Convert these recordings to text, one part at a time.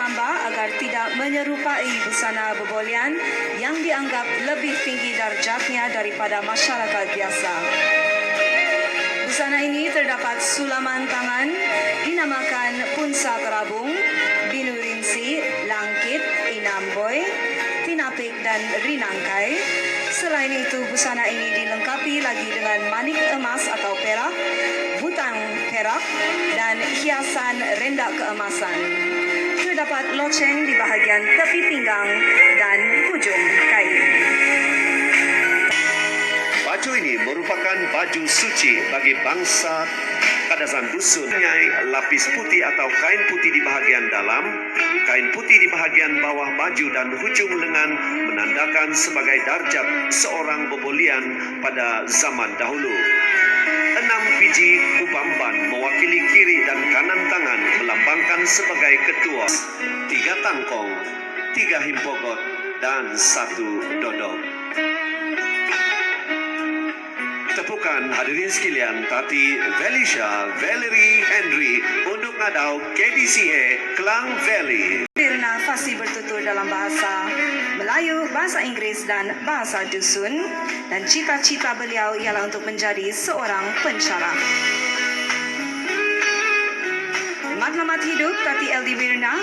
lamba agar tidak menyerupai busana bebolian yang dianggap lebih tinggi darjatnya daripada masyarakat biasa. Busana ini terdapat sulaman tangan dinamakan punsa terabung, binu rinsi, langkit, inamboy, tinapik dan rinangkai. Selain itu, busana ini dilengkapi lagi dengan manik emas atau perak, butang perak dan hiasan rendak keemasan. Terdapat loceng di bahagian tepi pinggang dan hujung kain. Baju ini merupakan baju suci bagi bangsa Kadazan Dusun. Lapis putih atau kain putih di bahagian dalam, kain putih di bahagian bawah baju dan hujung lengan menandakan sebagai darjat seorang bebolian pada zaman dahulu. 6 biji ubamban mewakili kiri dan kanan tangan melambangkan sebagai ketua. 3 tangkong, 3 himpogot dan 1 dodok. Tepukan hadirin sekalian Tati Velisha Valerie Henry untuk ngadau KDCA Klang Valley. Wirna fasih bertutur dalam bahasa Melayu, bahasa Inggeris dan bahasa Dusun, dan cita-cita beliau ialah untuk menjadi seorang pensyarah. Matlamat hidup Tati Eldi Wirna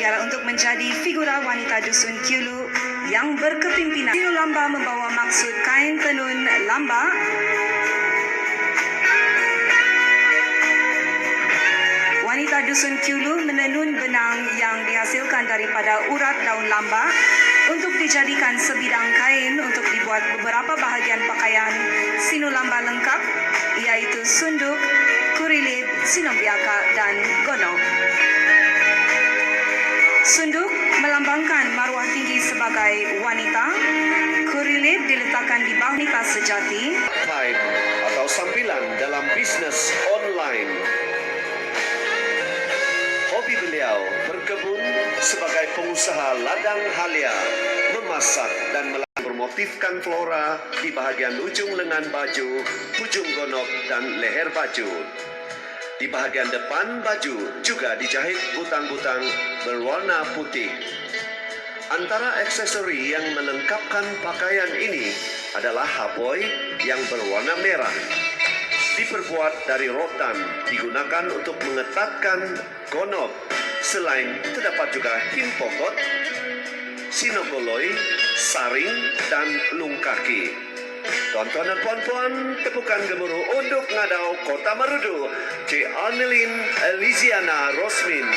ialah untuk menjadi figura wanita Dusun Kiulu yang berkepimpinan. Tiru lamba membawa maksud kain tenun lamba wanita Dusun Kiulu menenun benang yang dihasilkan daripada urat daun lamba untuk dijadikan sebidang kain untuk dibuat beberapa bahagian pakaian sinu lamba lengkap, iaitu sunduk, kurilid, sinombiaka dan gonok. Sunduk melambangkan maruah tinggi sebagai wanita. Kurilid diletakkan di bawah wanita sejati. Atau sambilan dalam bisnis online. Hobi beliau berkebun sebagai pengusaha ladang halia, memasak dan bermotifkan flora di bahagian ujung lengan baju, ujung gonok dan leher baju. Di bahagian depan baju juga dijahit butang-butang berwarna putih. Antara aksesori yang melengkapkan pakaian ini adalah haboi yang berwarna merah. Diperbuat dari rotan, digunakan untuk mengetatkan gonok. Selain terdapat juga himpokot, sinogoloi, saring, dan lungkaki. Tuan-tuan dan puan-puan, tepukan gemuruh untuk ngadau Kota Marudu, Cik Annelin Eliziana Rosmin.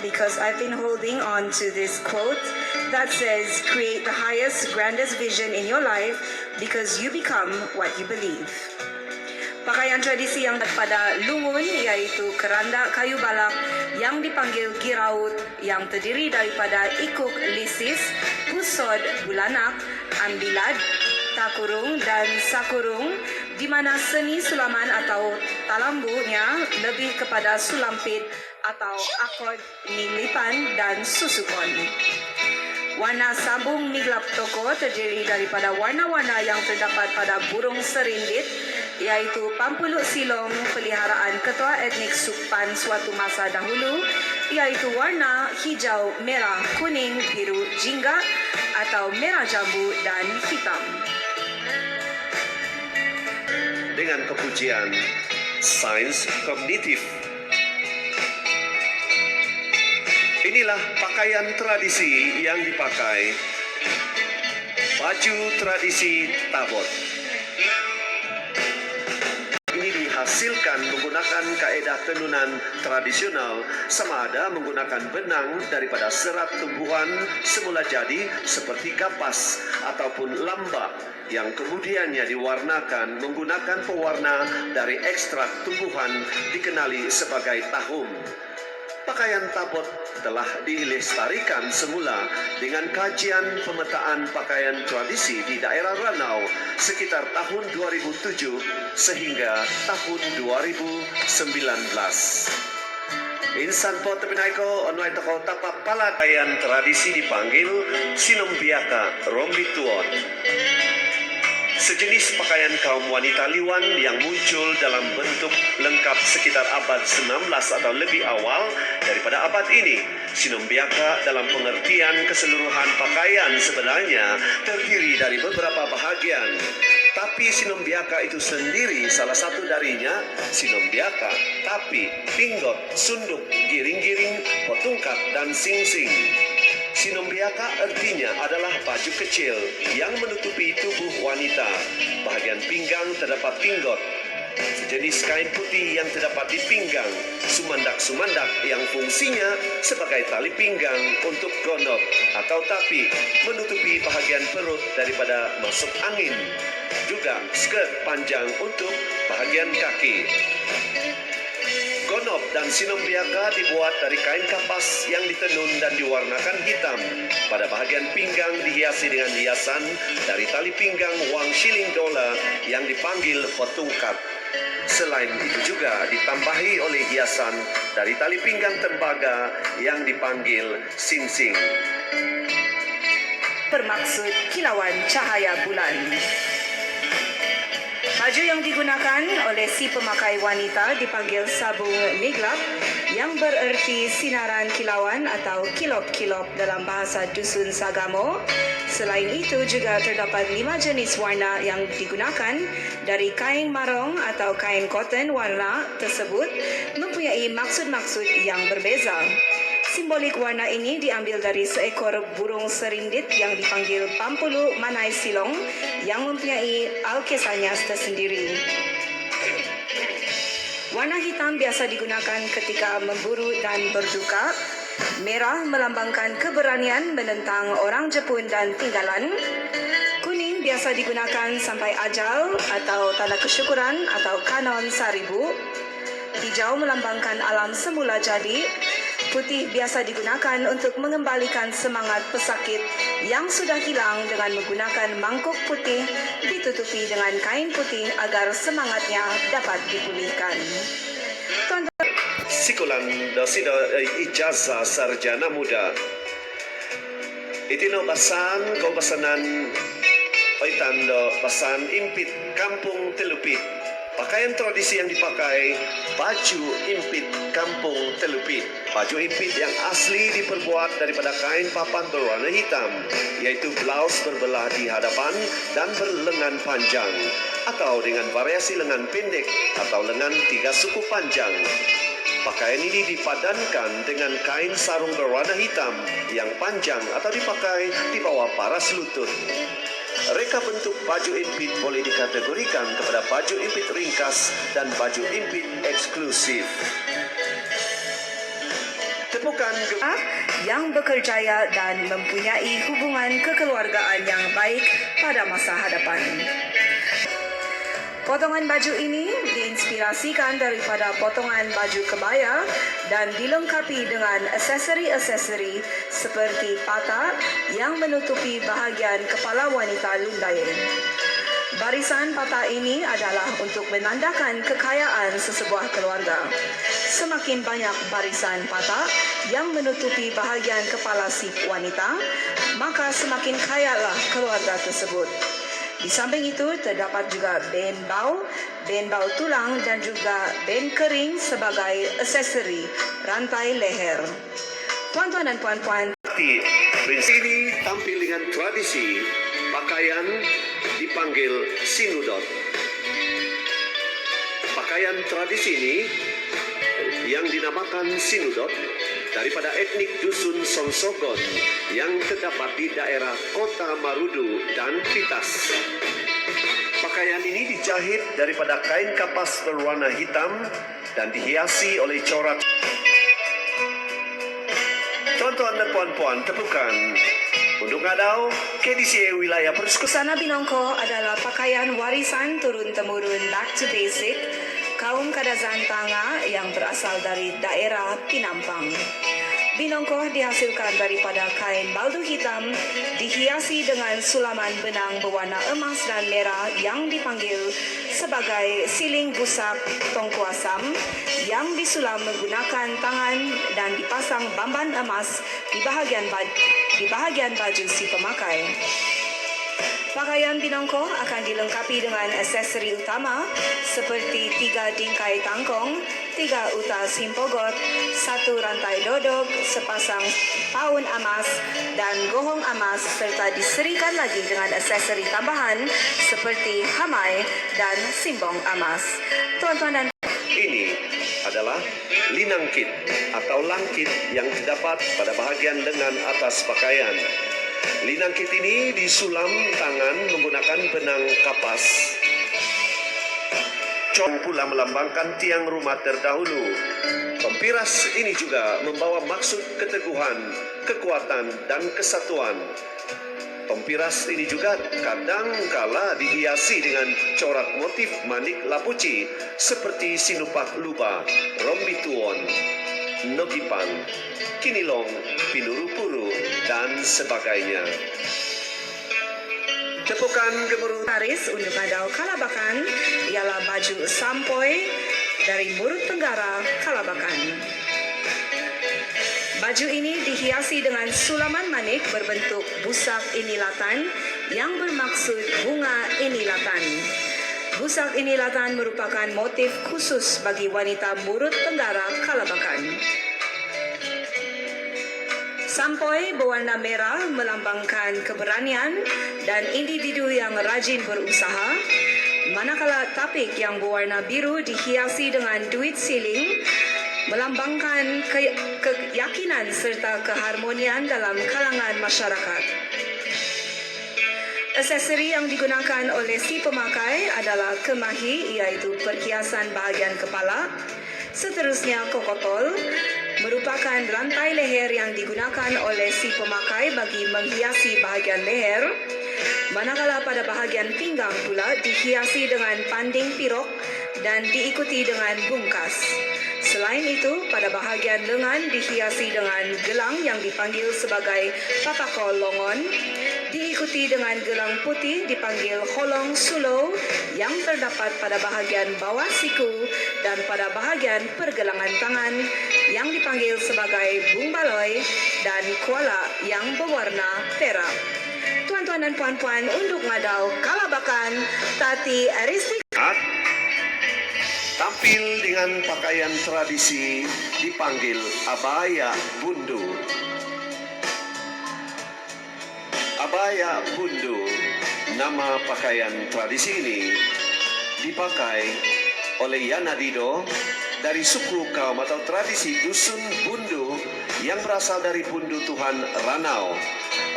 Because I've been holding on to this quote that says, create the highest, grandest vision in your life because you become what you believe. Pakaian tradisi yang pada lungun iaitu keranda kayu balak yang dipanggil giraut yang terdiri daripada ikuk lisis, pusod bulanak, ambilad, takurung dan sakurung, di mana seni sulaman atau talambunya lebih kepada sulampit atau akord nilipan dan susukon. Warna sabung miglap toko terdiri daripada warna-warna yang terdapat pada burung serindit, iaitu pampuluk silong peliharaan ketua etnik Sukpan suatu masa dahulu, iaitu warna hijau, merah, kuning, biru, jingga atau merah jambu dan hitam. Dengan kepujian sains kognitif. Inilah pakaian tradisi yang dipakai. Baju tradisi Tabot. Ini dihasilkan menggunakan kaedah tenunan tradisional, sama ada menggunakan benang daripada serat tumbuhan semula jadi seperti kapas ataupun lamba yang kemudiannya diwarnakan menggunakan pewarna dari ekstrak tumbuhan dikenali sebagai tahum. Pakaian Tabot telah dilestarikan semula dengan kajian pemetaan pakaian tradisi di daerah Ranau sekitar tahun 2007 sehingga tahun 2019. Insan po terpinaiko onway toko tapak pala pakaian tradisi dipanggil sinombiaka rombituon. sejenis pakaian kaum wanita Liwan yang muncul dalam bentuk lengkap sekitar abad 19 atau lebih awal daripada abad ini. Sinombiaka dalam pengertian keseluruhan pakaian sebenarnya terdiri dari beberapa bahagian. Tapi sinombiaka itu sendiri salah satu darinya sinombiaka, tapi, pinggot, sunduk, giring-giring, potungkat, dan sing-sing. Sinombiaka artinya adalah baju kecil yang menutupi tubuh wanita. Bahagian pinggang terdapat pinggot, sejenis kain putih yang terdapat di pinggang, sumandak-sumandak yang fungsinya sebagai tali pinggang untuk gonok atau tapi menutupi bahagian perut daripada masuk angin. Juga skirt panjang untuk bahagian kaki. Gonop dan sinombiaka dibuat dari kain kapas yang ditenun dan diwarnakan hitam. Pada bahagian pinggang dihiasi dengan hiasan dari tali pinggang wang shilling dolar yang dipanggil potungkat. Selain itu juga ditambahi oleh hiasan dari tali pinggang tembaga yang dipanggil sing-sing. Bermaksud kilauan cahaya bulan. Baju yang digunakan oleh si pemakai wanita dipanggil sabung miglap yang bererti sinaran kilauan atau kilop-kilop dalam bahasa dusun Sagamo. Selain itu juga terdapat 5 jenis warna yang digunakan dari kain marong atau kain cotton. Warna tersebut mempunyai maksud-maksud yang berbeza. Simbolik warna ini diambil dari seekor burung serindit yang dipanggil pampulu manai silong yang mempunyai alkisahnya tersendiri. Warna hitam biasa digunakan ketika memburu dan berduka. Merah melambangkan keberanian menentang orang Jepun dan tinggalan. Kuning biasa digunakan sampai ajal atau tanda kesyukuran atau kanon seribu. Hijau melambangkan alam semula jadi. Putih biasa digunakan untuk mengembalikan semangat pesakit yang sudah hilang dengan menggunakan mangkuk putih ditutupi dengan kain putih agar semangatnya dapat dipulihkan. Sikulan dosida ijazah sarjana muda. Itino basan ko basanan oitando basan impit kampung telupit. Pakaian tradisi yang dipakai baju impit kampung telupit. Baju impit yang asli diperbuat daripada kain papan berwarna hitam, yaitu blouse berbelah di hadapan dan berlengan panjang, atau dengan variasi lengan pendek atau lengan 3 suku panjang. Pakaian ini dipadankan dengan kain sarung berwarna hitam yang panjang atau dipakai di bawah paras lutut. Reka bentuk baju impit boleh dikategorikan kepada baju impit ringkas dan baju impit eksklusif. Temukan yang bekerjaya dan mempunyai hubungan kekeluargaan yang baik pada masa hadapan. Potongan baju ini diinspirasikan daripada potongan baju kebaya dan dilengkapi dengan aksesori-aksesori seperti pata yang menutupi bahagian kepala wanita lundayan. Barisan pata ini adalah untuk menandakan kekayaan sesebuah keluarga. Semakin banyak barisan pata yang menutupi bahagian kepala si wanita, maka semakin kayalah keluarga tersebut. Di samping itu, terdapat juga ben bau tulang dan juga ben kering sebagai aksesori rantai leher. Tuan-tuan dan puan-puan, prinsip ini tampil dengan tradisi pakaian dipanggil sinudot. Pakaian tradisi ini yang dinamakan sinudot daripada etnik dusun Songsogon yang terdapat di daerah Kota Marudu dan Pitas. Pakaian ini dijahit daripada kain kapas berwarna hitam dan dihiasi oleh corak. Tuan-tuan dan puan-puan, tepukan untuk ngadau KDCA wilayah persekutuan. Busana binongko adalah pakaian warisan turun-temurun back to basic kaum Kadazan Tanga yang berasal dari daerah Pinampang. Binongko dihasilkan daripada kain baldu hitam dihiasi dengan sulaman benang berwarna emas dan merah yang dipanggil sebagai siling busak tongkuasam yang disulam menggunakan tangan dan dipasang bamban emas di bahagian baju si pemakai. Pakaian binongko akan dilengkapi dengan aksesori utama seperti 3 dingkai tangkong, 3 utas himpogot, 1 rantai dodok, sepasang paun emas dan gohong emas serta diserikan lagi dengan aksesori tambahan seperti hamai dan simbong emas. Tuan-tuan dan Ini adalah linangkit atau langkit yang terdapat pada bahagian lengan atas pakaian. Linangkit ini disulam tangan menggunakan benang kapas. Cong pula melambangkan tiang rumah terdahulu. Pempiras ini juga membawa maksud keteguhan, kekuatan, dan kesatuan. Pempiras ini juga kadang-kala dihiasi dengan corak motif manik lapuci seperti sinupak luba, rombituon, nogipang, kinilong, pinuru-puru, dan sebagainya. Tepukan gemuruh taris untuk ngadau Kalabakan ialah baju sampoy dari Murut Tenggara, Kalabakan. Baju ini dihiasi dengan sulaman manik berbentuk busak inilatan yang bermaksud bunga inilatan. Busak inilatan merupakan motif khusus bagi wanita Murut Tenggara, Kalabakan. Sampoy berwarna merah melambangkan keberanian dan individu yang rajin berusaha, manakala tapik yang berwarna biru dihiasi dengan duit siling melambangkan keyakinan serta keharmonian dalam kalangan masyarakat. Aksesori yang digunakan oleh si pemakai adalah kemahi, iaitu perhiasan bahagian kepala. Seterusnya kokotol merupakan rantai leher yang digunakan oleh si pemakai bagi menghiasi bahagian leher, manakala pada bahagian pinggang pula dihiasi dengan panding pirok dan diikuti dengan bungkas. Selain itu, pada bahagian lengan dihiasi dengan gelang yang dipanggil sebagai papakol longon, diikuti dengan gelang putih dipanggil holong sulo yang terdapat pada bahagian bawah siku dan pada bahagian pergelangan tangan yang dipanggil sebagai bung baloi dan kuala yang berwarna perak. Tuan-tuan dan puan-puan, untuk ngadau Kalabakan, Tati Aristik tampil dengan pakaian tradisi dipanggil abaya bundu. Abaya bundu, nama pakaian tradisi ini dipakai oleh Yana Dido dari suku kaum atau tradisi dusun Bundu yang berasal dari Bundu Tuhan Ranau.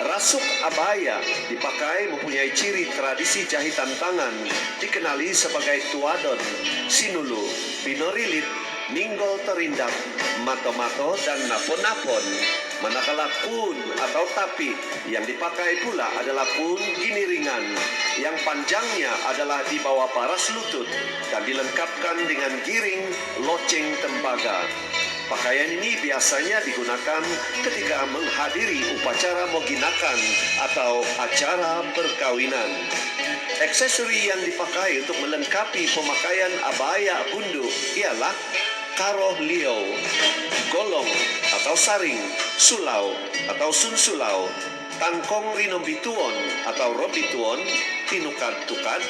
Rasuk abaya dipakai mempunyai ciri tradisi jahitan tangan dikenali sebagai tuadon, sinulu, pinorilit, minggol terindak, mato-mato, dan napon-napon. Manakala kun atau tapi yang dipakai pula adalah kun giniringan yang panjangnya adalah di bawah paras lutut dan dilengkapkan dengan giring loceng tembaga. Pakaian ini biasanya digunakan ketika menghadiri upacara moginakan atau acara perkawinan. Aksesori yang dipakai untuk melengkapi pemakaian abaya bundu ialah karoh liau, golong atau saring, sulau atau sunsulau, tangkong rinombituon atau robituon, tinukat-tukat,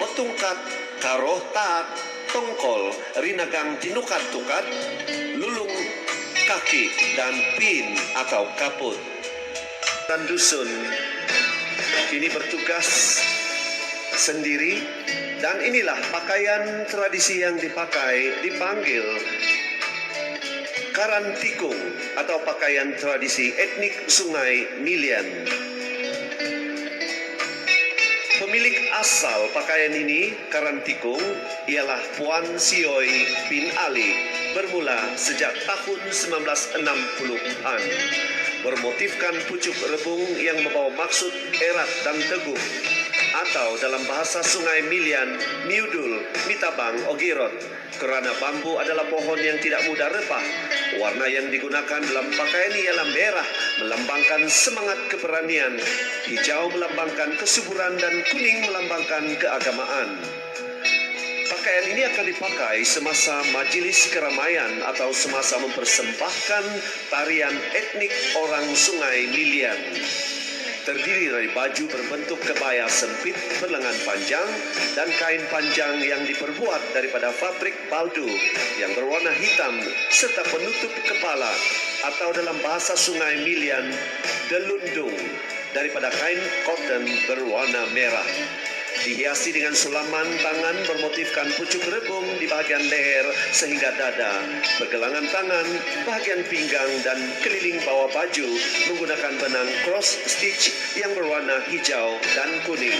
botungkat, karoh taat, tongkol, rinagang tinukat-tukat, lulung kaki, dan pin atau kaput. Dan dusun ini bertugas sendiri, dan inilah pakaian tradisi yang dipanggil karantikung atau pakaian tradisi etnik Sungai Milian. Pemilik asal pakaian ini, karantikung, ialah Puan Sioi bin Ali, bermula sejak tahun 1960-an. Bermotifkan pucuk rebung yang membawa maksud erat dan teguh, atau dalam bahasa Sungai Milian, miudul, mitabang, ogirot, kerana bambu adalah pohon yang tidak mudah repah. Warna yang digunakan dalam pakaian ialah merah, melambangkan semangat keberanian, hijau melambangkan kesuburan, dan kuning melambangkan keagamaan. Pakaian ini akan dipakai semasa majelis keramaian atau semasa mempersembahkan tarian etnik orang Sungai Milian. terdiri dari baju berbentuk kebaya sempit berlengan panjang dan kain panjang yang diperbuat daripada fabrik baldo yang berwarna hitam serta penutup kepala atau dalam bahasa Sungai Milian, delundung daripada kain cotton berwarna merah. Dihiasi dengan sulaman tangan bermotifkan pucuk rebung di bahagian leher sehingga dada, pergelangan tangan, bahagian pinggang dan keliling bawah baju menggunakan benang cross stitch yang berwarna hijau dan kuning.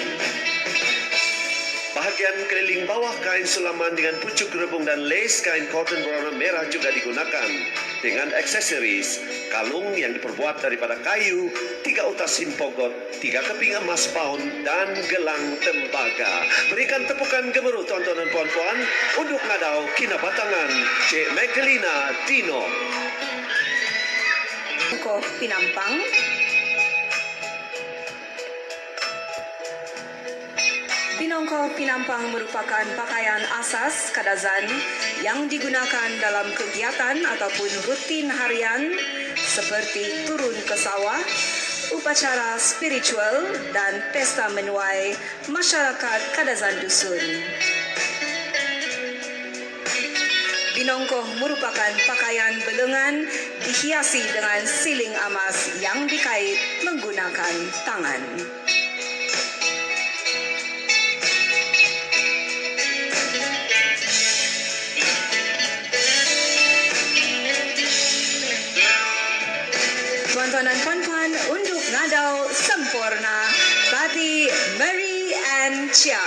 Bahagian keliling bawah kain sulaman dengan pucuk rebung dan lace kain cotton berwarna merah juga digunakan dengan aksesoris kalung yang diperbuat daripada kayu, 3 utas simpogot, 3 keping emas pound dan gelang tembaga. Berikan tepukan gemuruh tuan-tuan dan puan-puan untuk ngadau kinabatangan Cik Magdalena Dino. Ko pinampang. Binongko pinampang merupakan pakaian asas kadazan yang digunakan dalam kegiatan ataupun rutin harian seperti turun ke sawah, upacara spiritual dan pesta menuai masyarakat kadazan dusun. Binongko merupakan pakaian belengan dihiasi dengan siling emas yang dikait menggunakan tangan. Tuan-tuan dan puan-puan, untuk ngadau sempurna, Tati Mary and Chia.